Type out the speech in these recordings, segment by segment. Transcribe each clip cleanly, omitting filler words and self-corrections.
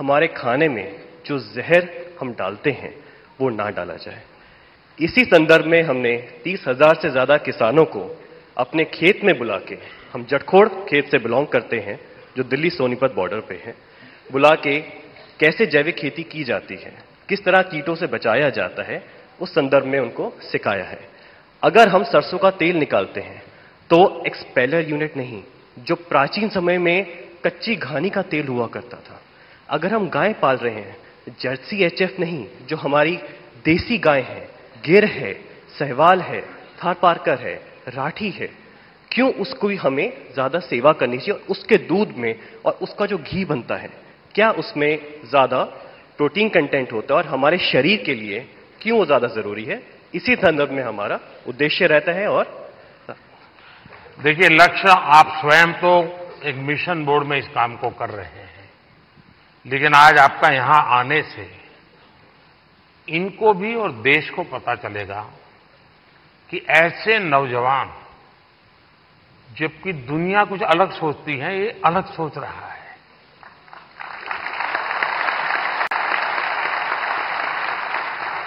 हमारे खाने में जो जहर हम डालते हैं वो ना डाला जाए। इसी संदर्भ में हमने 30,000 से ज्यादा किसानों को अपने खेत में बुला के, हम जटखोड़ खेत से बिलोंग करते हैं जो दिल्ली सोनीपत बॉर्डर पे है, बुला के कैसे जैविक खेती की जाती है, किस तरह कीटों से बचाया जाता है, उस संदर्भ में उनको सिखाया है। अगर हम सरसों का तेल निकालते हैं तो एक्सपेलर यूनिट नहीं, जो प्राचीन समय में कच्ची घानी का तेल हुआ करता था। अगर हम गाय पाल रहे हैं, जर्सी एचएफ नहीं, जो हमारी देसी गाय है, गिर है, सहवाल है, थारपारकर है, राठी है, क्यों उसको भी हमें ज्यादा सेवा करनी चाहिए? और उसके दूध में और उसका जो घी बनता है, क्या उसमें ज्यादा प्रोटीन कंटेंट होता है और हमारे शरीर के लिए क्यों वो ज्यादा जरूरी है? इसी संदर्भ में हमारा उद्देश्य रहता है। और देखिए, लक्ष्य आप स्वयं तो एक मिशन बोर्ड में इस काम को कर रहे हैं, लेकिन आज आपका यहां आने से इनको भी और देश को पता चलेगा कि ऐसे नौजवान, जबकि दुनिया कुछ अलग सोचती है, ये अलग सोच रहा है।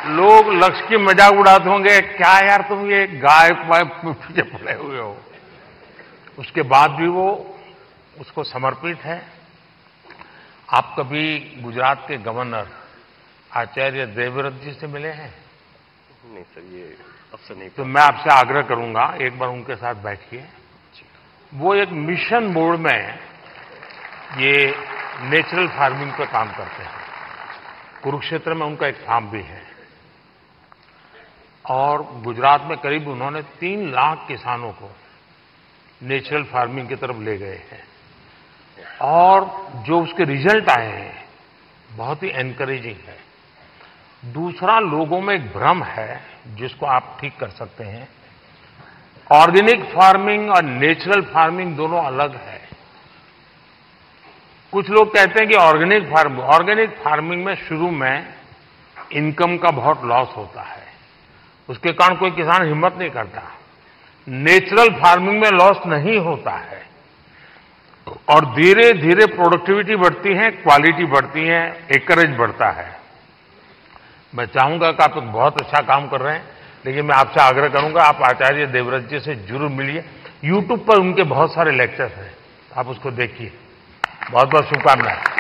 लोग लक्ष्य की मजाक उड़ाते होंगे, क्या यार तुम ये गाय पीछे पड़े हुए हो। उसके बाद भी वो उसको समर्पित है। आप कभी गुजरात के गवर्नर आचार्य देवव्रत जी से मिले हैं? नहीं सर, ये अवसर नहीं। तो मैं आपसे आग्रह करूंगा, एक बार उनके साथ बैठिए। वो एक मिशन बोर्ड में ये नेचुरल फार्मिंग पे काम करते हैं। कुरुक्षेत्र में उनका एक फार्म भी है और गुजरात में करीब उन्होंने 3 लाख किसानों को नेचुरल फार्मिंग की तरफ ले गए हैं और जो उसके रिजल्ट आए हैं बहुत ही एनकरेजिंग है। दूसरा, लोगों में एक भ्रम है जिसको आप ठीक कर सकते हैं। ऑर्गेनिक फार्मिंग और नेचुरल फार्मिंग दोनों अलग है। कुछ लोग कहते हैं कि ऑर्गेनिक फार्मिंग में शुरू में इनकम का बहुत लॉस होता है, उसके कारण कोई किसान हिम्मत नहीं करता। नेचुरल फार्मिंग में लॉस नहीं होता है और धीरे धीरे प्रोडक्टिविटी बढ़ती है, क्वालिटी बढ़ती है, एकरेज बढ़ता है। मैं चाहूंगा कि आप बहुत अच्छा काम कर रहे हैं, लेकिन मैं आपसे आग्रह करूंगा आप आचार्य देवव्रत जी से जरूर मिलिए। यूट्यूब पर उनके बहुत सारे लेक्चर्स हैं, आप उसको देखिए। बहुत बहुत शुभकामनाएं।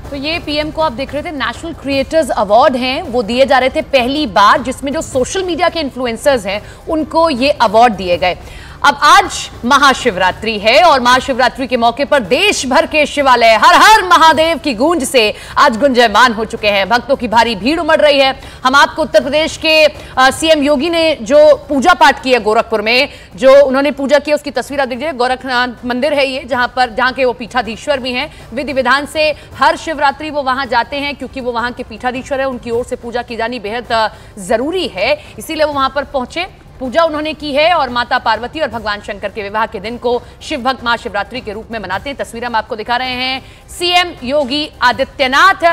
तो ये पीएम को आप देख रहे थे, नेशनल क्रिएटर्स अवार्ड हैं, वो दिए जा रहे थे पहली बार, जिसमें जो सोशल मीडिया के इन्फ्लुएंसर्स हैं उनको ये अवार्ड दिए गए। अब आज महाशिवरात्रि है और महाशिवरात्रि के मौके पर देश भर के शिवालय हर हर महादेव की गूंज से आज गुंजायमान हो चुके हैं। भक्तों की भारी भीड़ उमड़ रही है। हम आपको उत्तर प्रदेश के सीएम योगी ने जो पूजा पाठ किया गोरखपुर में, जो उन्होंने पूजा की उसकी तस्वीर आप देखिए। गोरखनाथ मंदिर है ये, जहां के वो पीठाधीश्वर भी हैं। विधि विधान से हर शिवरात्रि वो वहां जाते हैं क्योंकि वो वहां के पीठाधीश्वर है, उनकी ओर से पूजा की जानी बेहद जरूरी है, इसीलिए वो वहां पर पहुंचे। पूजा उन्होंने की है और माता पार्वती और भगवान शंकर के विवाह के दिन को शिव भक्त महाशिवरात्रि के रूप में मनाते हैं। तस्वीरें हम आपको दिखा रहे हैं। सीएम योगी आदित्यनाथ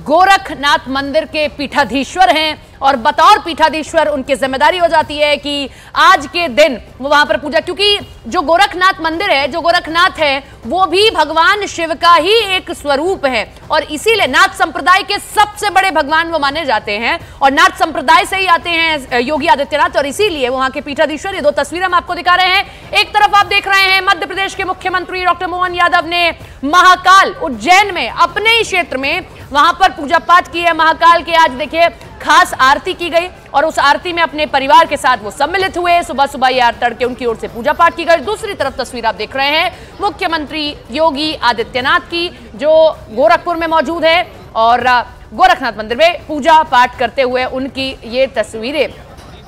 गोरखनाथ मंदिर के पीठाधीश्वर हैं और बतौर पीठाधीश्वर उनकी जिम्मेदारी हो जाती है कि आज के दिन वो वहां पर पूजा, क्योंकि जो गोरखनाथ मंदिर है, जो गोरखनाथ है, वो भी भगवान शिव का ही एक स्वरूप है और इसीलिए नाथ संप्रदाय के सबसे बड़े भगवान वो माने जाते हैं और नाथ संप्रदाय से ही आते हैं योगी आदित्यनाथ और इसीलिए वहां के पीठाधीश्वर। ये 2 तस्वीरें हम आपको दिखा रहे हैं। एक तरफ आप देख रहे हैं मध्य प्रदेश के मुख्यमंत्री डॉक्टर मोहन यादव ने महाकाल उज्जैन में अपने ही क्षेत्र में वहां पर पूजा पाठ की है। महाकाल के आज देखिए खास आरती की गई और उस आरती में अपने परिवार के साथ वो सम्मिलित हुए। सुबह सुबह यार तड़के उनकी ओर से पूजा पाठ की गई। दूसरी तरफ तस्वीर आप देख रहे हैं मुख्यमंत्री योगी आदित्यनाथ की, जो गोरखपुर में मौजूद है और गोरखनाथ मंदिर में पूजा पाठ करते हुए उनकी ये तस्वीरें।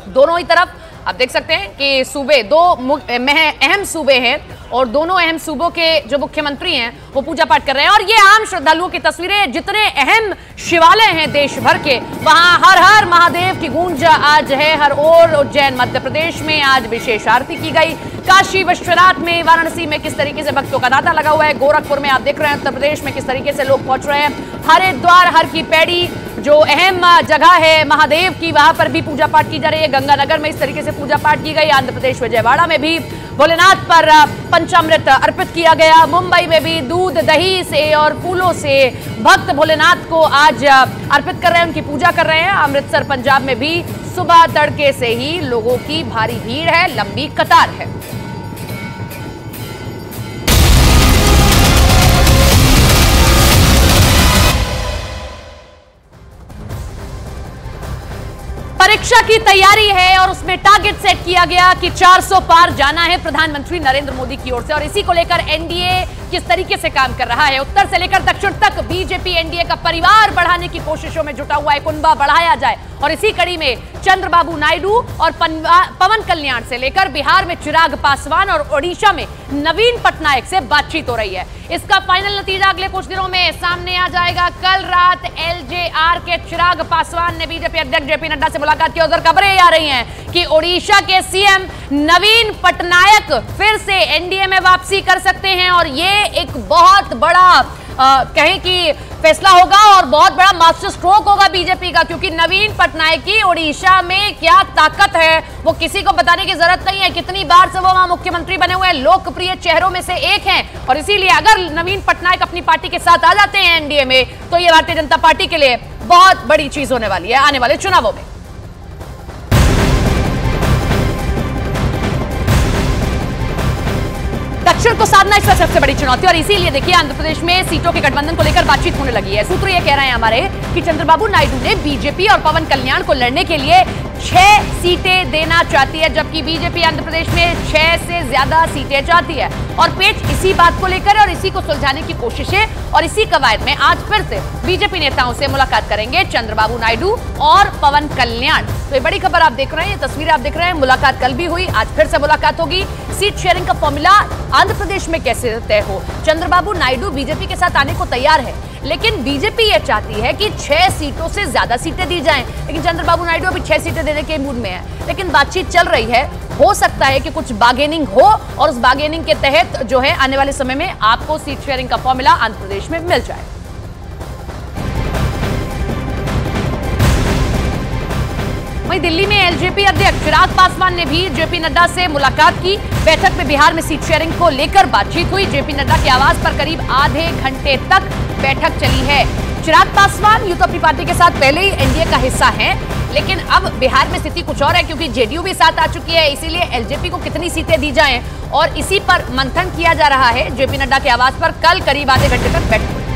दोनों ही तरफ आप देख सकते हैं कि सूबे 2 अहम सूबे हैं और दोनों अहम सूबों के जो मुख्यमंत्री हैं वो पूजा पाठ कर रहे हैं और ये आम श्रद्धालुओं की तस्वीरें। जितने अहम शिवालय हैं देश भर के, वहां हर हर महादेव की गूंज आज है हर ओर। उज्जैन मध्य प्रदेश में आज विशेष आरती की गई। काशी विश्वनाथ में, वाराणसी में किस तरीके से भक्तों का तांता लगा हुआ है, गोरखपुर में आप देख रहे हैं उत्तर प्रदेश में किस तरीके से लोग पहुंच रहे हैं, हरिद्वार, हर की पैड़ी जो अहम जगह है महादेव की, वहां पर भी पूजा पाठ की जा रही है। गंगानगर में इस तरीके से पूजा पाठ की गई। आंध्र प्रदेश विजयवाड़ा में भी भोलेनाथ पर पंचामृत अर्पित किया गया। मुंबई में भी दूध, दही से और फूलों से भक्त भोलेनाथ को आज अर्पित कर रहे हैं, उनकी पूजा कर रहे हैं। अमृतसर पंजाब में भी सुबह तड़के से ही लोगों की भारी भीड़ है, लंबी कतार है। परीक्षा की तैयारी है और उसमें टारगेट सेट किया गया कि 400 पार जाना है प्रधानमंत्री नरेंद्र मोदी की ओर से, और इसी को लेकर एनडीए किस तरीके से काम कर रहा है। उत्तर से लेकर दक्षिण तक बीजेपी एनडीए का परिवार बढ़ाने की कोशिशों में जुटा हुआ है, कुनबा बढ़ाया जाए। और इसी कड़ी में चंद्रबाबू नायडू और पवन कल्याण से लेकर बिहार में चिराग पासवान और ओडिशा में नवीन पटनायक से बातचीत हो रही है। इसका फाइनल नतीजा अगले कुछ दिनों में सामने आ जाएगा। कल रात एलजेआर के चिराग पासवान ने बीजेपी अध्यक्ष जेपी नड्डा से मुलाकात की और उधर खबरें आ रही हैं कि ओडिशा के सीएम नवीन पटनायक फिर से एनडीए में वापसी कर सकते हैं, और ये एक बहुत बड़ा कहें कि फैसला होगा और बहुत बड़ा मास्टर स्ट्रोक होगा बीजेपी का, क्योंकि नवीन पटनायक की ओडिशा में क्या ताकत है वो किसी को बताने की जरूरत नहीं है। कितनी बार से वो वहां मुख्यमंत्री बने हुए हैं, लोकप्रिय चेहरों में से एक हैं, और इसीलिए अगर नवीन पटनायक अपनी पार्टी के साथ आ जाते हैं एनडीए में, तो ये भारतीय जनता पार्टी के लिए बहुत बड़ी चीज होने वाली है आने वाले चुनावों में। दक्षिण को साधना इस सबसे बड़ी चुनौती, और इसीलिए देखिए आंध्र प्रदेश में सीटों के गठबंधन को लेकर बातचीत होने लगी है। सूत्र ये कह रहे हैं हमारे कि चंद्रबाबू नायडू ने बीजेपी और पवन कल्याण को लड़ने के लिए 6 सीटें देना चाहती है, जबकि बीजेपी आंध्र प्रदेश में 6 से ज्यादा सीटें चाहती है। और पेच इसी बात को लेकर और इसी को सुलझाने की कोशिशें, और इसी कवायद में आज फिर से बीजेपी नेताओं से मुलाकात करेंगे चंद्रबाबू नायडू और पवन कल्याण। तो ये बड़ी खबर आप देख रहे हैं, ये तस्वीरें आप देख रहे हैं। मुलाकात कल भी हुई, आज फिर से मुलाकात होगी। सीट शेयरिंग का फॉर्मूला आंध्र प्रदेश में कैसे तय हो, चंद्रबाबू नायडू बीजेपी के साथ आने को तैयार है, लेकिन बीजेपी यह चाहती है कि 6 सीटों से ज्यादा सीटें दी जाएं, लेकिन चंद्रबाबू नायडू अभी 6 सीटें देने के मूड में है। लेकिन बातचीत चल रही है, हो सकता है कि कुछ बार्गेनिंग हो, और उस बार्गेनिंग के तहत जो है आने वाले समय में आपको सीट शेयरिंग का फॉर्मूला आंध्र प्रदेश में मिल जाए। वहीं दिल्ली में एलजेपी अध्यक्ष चिराग पासवान ने भी जेपी नड्डा से मुलाकात की। बैठक में बिहार में सीट शेयरिंग को लेकर बातचीत हुई। जेपी नड्डा के आवास पर करीब आधे घंटे तक बैठक चली है। चिराग पासवान यूं तो अपनी पार्टी के साथ पहले ही एनडीए का हिस्सा हैं, लेकिन अब बिहार में स्थिति कुछ और है, क्योंकि जेडीयू भी साथ आ चुकी है। इसीलिए एलजेपी को कितनी सीटें दी जाएं, और इसी पर मंथन किया जा रहा है। जेपी नड्डा के आवास पर कल करीब आधे घंटे तक बैठक हुई।